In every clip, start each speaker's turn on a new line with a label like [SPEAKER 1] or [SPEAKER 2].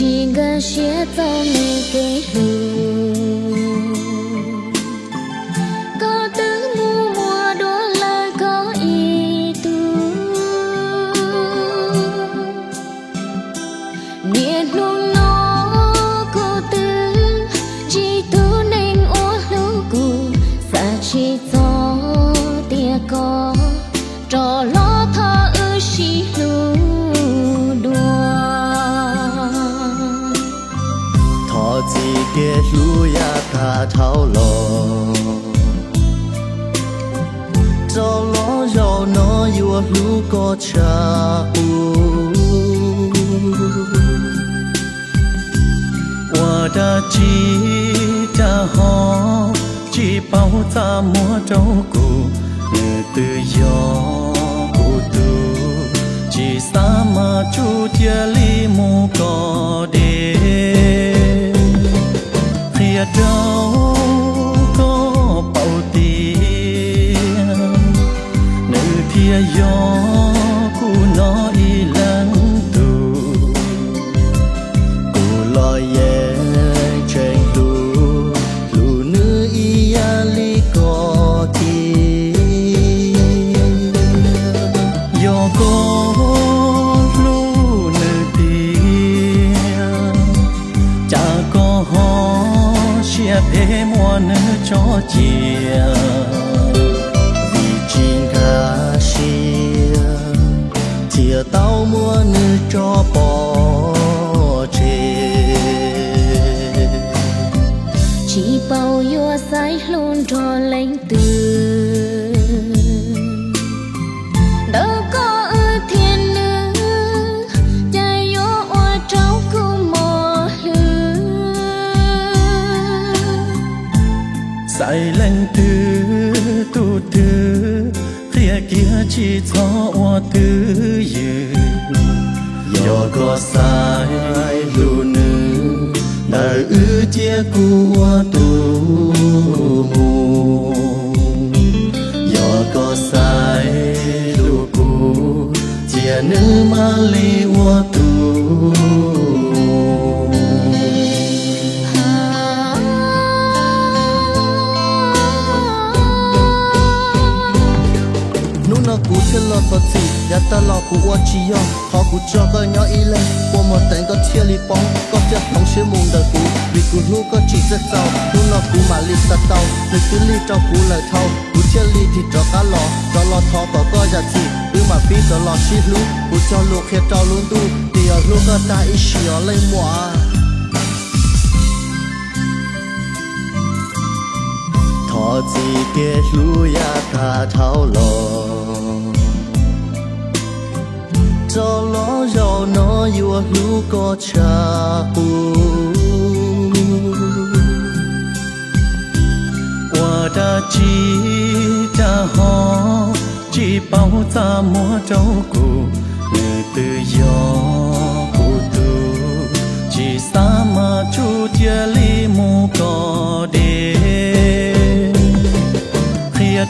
[SPEAKER 1] chỉ gần xé tao nơi cái lù có tứ mùa mùa đua lời có ý tu niên nung nó cô tư chỉ tu nên ô lưu cụ xa chỉ gió tia có trò lo thơ ư xí lưu
[SPEAKER 2] chỉ kể lu ya ta thao lo cho lo giàu nó yêu lu có cha qua đã chỉ ta ho chỉ bao ta mua trâu cụ từ gió cụ tu chỉ xa mà chú tia li mu có đê đâu có bao tiền nữ thia gió cu nó y lắng tu cu lo ye trên tu lu nữ y ali có ti gió có lu nữ tia cha có ho chia phê mua nữ cho chia vì chính cả chia chia tao mua nữ cho bỏ chê
[SPEAKER 1] chỉ bao yêu say luôn cho lãnh từ đâu có ư thiên nữ chạy yêu oa trâu cũng mò lư
[SPEAKER 2] sai lên từ tu từ kia kia chỉ cho oa từ dư do có sai lu nữ đời ư chia cu oa tu mù do có sai lu cu chia nữ mà li oa tu cú thiên lo tọt gì, ya ta lo cú qua chi yo, họ cú cho cái nhỏ y lên, qua một tên có thiên li bóng, có thiên thong xế mùng đời cú, vì cú nu có chỉ rất giàu, nu lo cú mà li sát tàu, người cứ li cho cú lời thâu, cú thiên li thì cho cá lo thọ có giá trị, cứ mà phí cho lo xí lú, cú cho luộc hết trâu luôn tu, thì ở lu có ta ít xíu lên mua. Thọ chỉ kể lu ya ta thao lo cho lo giàu nó yêu lu có cha qua đã chỉ ta ho chỉ bao ta mua trâu cụ từ gió cụ tu chỉ xa mà chú tia li mu có đê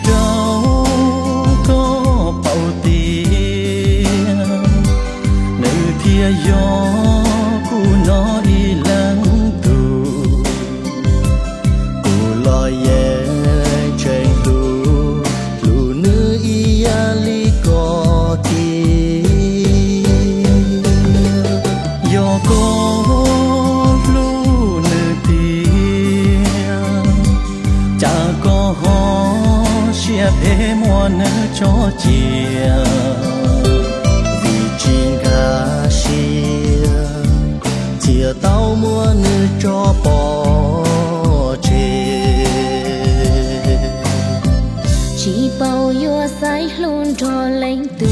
[SPEAKER 2] đâu có bao tiền nữ thia gió cu nó y lắng tu cu lo ye trên tu lu nữ y ali có ti gió có lu nữ tia cha có ho chia phê mua nữ cho chia vì chính cả chia tao mua nữ cho bỏ chê
[SPEAKER 1] chỉ bao yêu say luôn cho lãnh từ